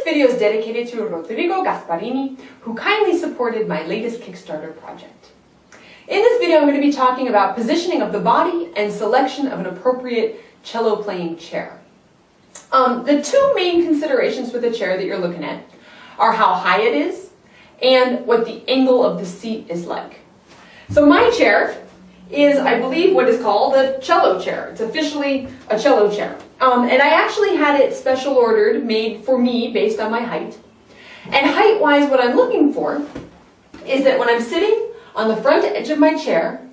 video is dedicated to Rodrigo Gasparini, who kindly supported my latest Kickstarter project. In this video, I'm going to be talking about positioning of the body and selection of an appropriate cello playing chair. The two main considerations with the chair that you're looking at are how high it is and what the angle of the seat is like. So my chair is, I believe, what is called a cello chair. It's officially a cello chair. And I actually had it special ordered, made for me based on my height. And height-wise, what I'm looking for is that when I'm sitting on the front edge of my chair,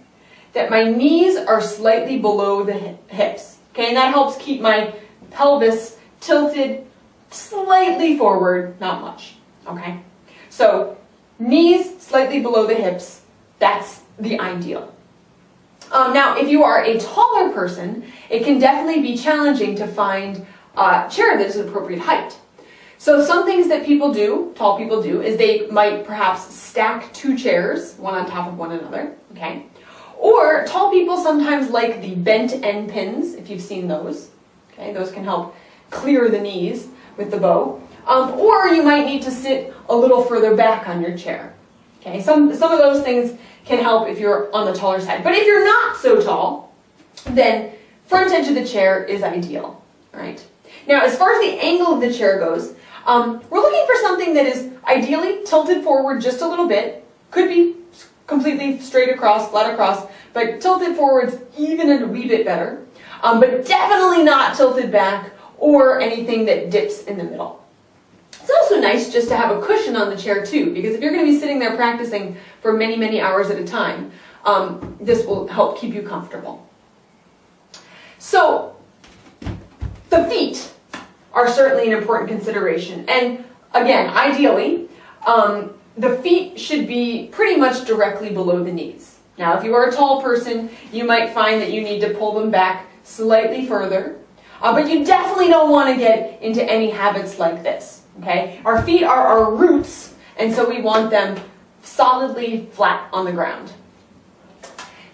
that my knees are slightly below the hips. Okay, and that helps keep my pelvis tilted slightly forward, not much. Okay, so knees slightly below the hips, that's the ideal. Now, if you are a taller person, it can definitely be challenging to find a chair that is an appropriate height. So some things that people do, tall people do, is they might perhaps stack two chairs, one on top of one another, okay? Or tall people sometimes like the bent end pins, if you've seen those, okay? Those can help clear the knees with the bow. Or you might need to sit a little further back on your chair, okay? Some of those things can help if you're on the taller side. But if you're not so tall, then front edge of the chair is ideal, right? Now, as far as the angle of the chair goes, we're looking for something that is ideally tilted forward just a little bit. Could be completely straight across, flat across, but tilted forwards even a wee bit better. But definitely not tilted back or anything that dips in the middle. It's also nice just to have a cushion on the chair too, because if you're going to be sitting there practicing for many, many hours at a time, this will help keep you comfortable. So, the feet are certainly an important consideration. And again, ideally, the feet should be pretty much directly below the knees. Now, if you are a tall person, you might find that you need to pull them back slightly further. But you definitely don't want to get into any habits like this. Okay? Our feet are our roots, and so we want them solidly flat on the ground.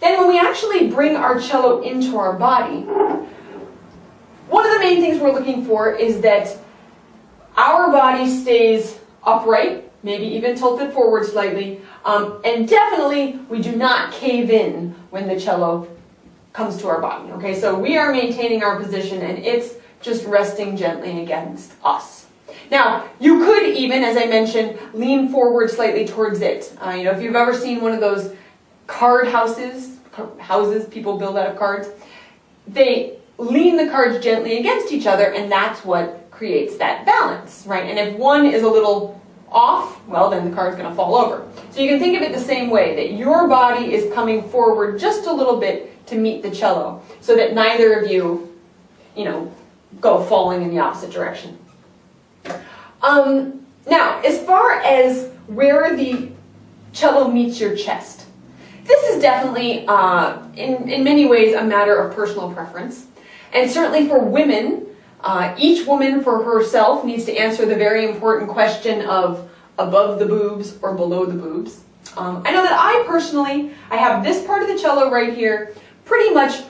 Then when we actually bring our cello into our body, one of the main things we're looking for is that our body stays upright, maybe even tilted forward slightly, and definitely we do not cave in when the cello comes to our body. Okay, so we are maintaining our position and it's just resting gently against us. Now, you could even, as I mentioned, lean forward slightly towards it. If you've ever seen one of those card houses people build out of cards, they lean the cards gently against each other, and that's what creates that balance, right? And if one is a little off, well, then the card's going to fall over. So you can think of it the same way, that your body is coming forward just a little bit to meet the cello, so that neither of you, go falling in the opposite direction. Now, as far as where the cello meets your chest, this is definitely, in many ways, a matter of personal preference. And certainly for women, each woman for herself needs to answer the very important question of above the boobs or below the boobs. I know that I have this part of the cello right here, pretty much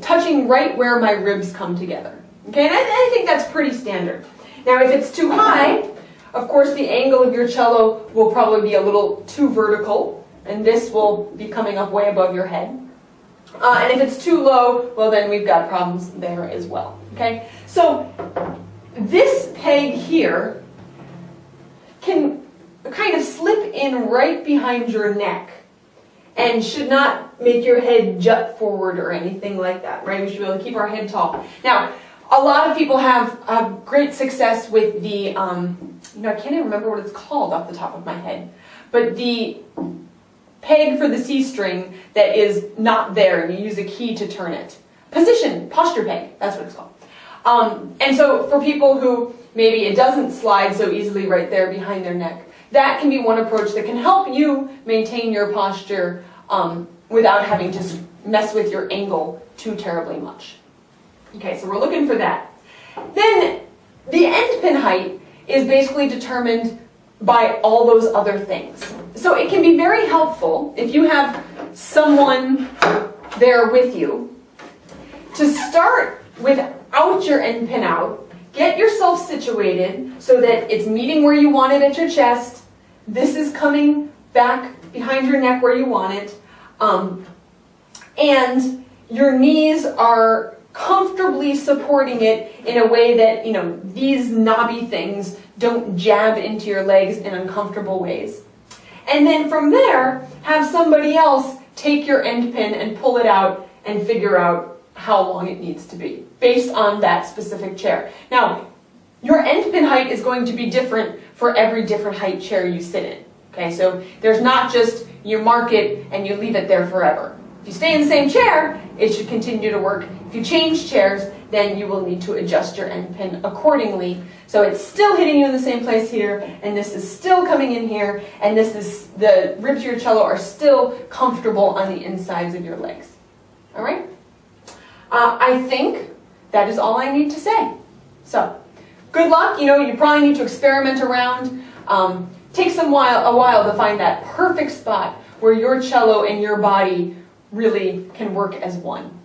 touching right where my ribs come together. Okay, and I think that's pretty standard. Now, if it's too high, of course, the angle of your cello will probably be a little too vertical, and this will be coming up way above your head. And if it's too low, well, then we've got problems there as well. Okay, so this peg here can kind of slip in right behind your neck and should not make your head jut forward or anything like that, right? We should be able to keep our head tall. Now, a lot of people have great success with the, I can't even remember what it's called off the top of my head, but the peg for the C string that is not there, and you use a key to turn it. Posture peg, that's what it's called. And so for people who maybe it doesn't slide so easily right there behind their neck, that can be one approach that can help you maintain your posture without having to mess with your angle too terribly much. Okay, so we're looking for that. Then the end pin height is basically determined by all those other things. So it can be very helpful if you have someone there with you to start without your end pin out, get yourself situated so that it's meeting where you want it at your chest. This is coming back behind your neck where you want it. And your knees are comfortably supporting it in a way that, these knobby things don't jab into your legs in uncomfortable ways. And then from there, have somebody else take your end pin and pull it out and figure out how long it needs to be, based on that specific chair. Now, your end pin height is going to be different for every different height chair you sit in. Okay, so there's not just you mark it and you leave it there forever. If you stay in the same chair, it should continue to work. If you change chairs, then you will need to adjust your end pin accordingly. So it's still hitting you in the same place here, and this is still coming in here, and the ribs of your cello are still comfortable on the insides of your legs. All right? I think that is all I need to say. So, good luck. You probably need to experiment around. Takes a while to find that perfect spot where your cello and your body really can work as one.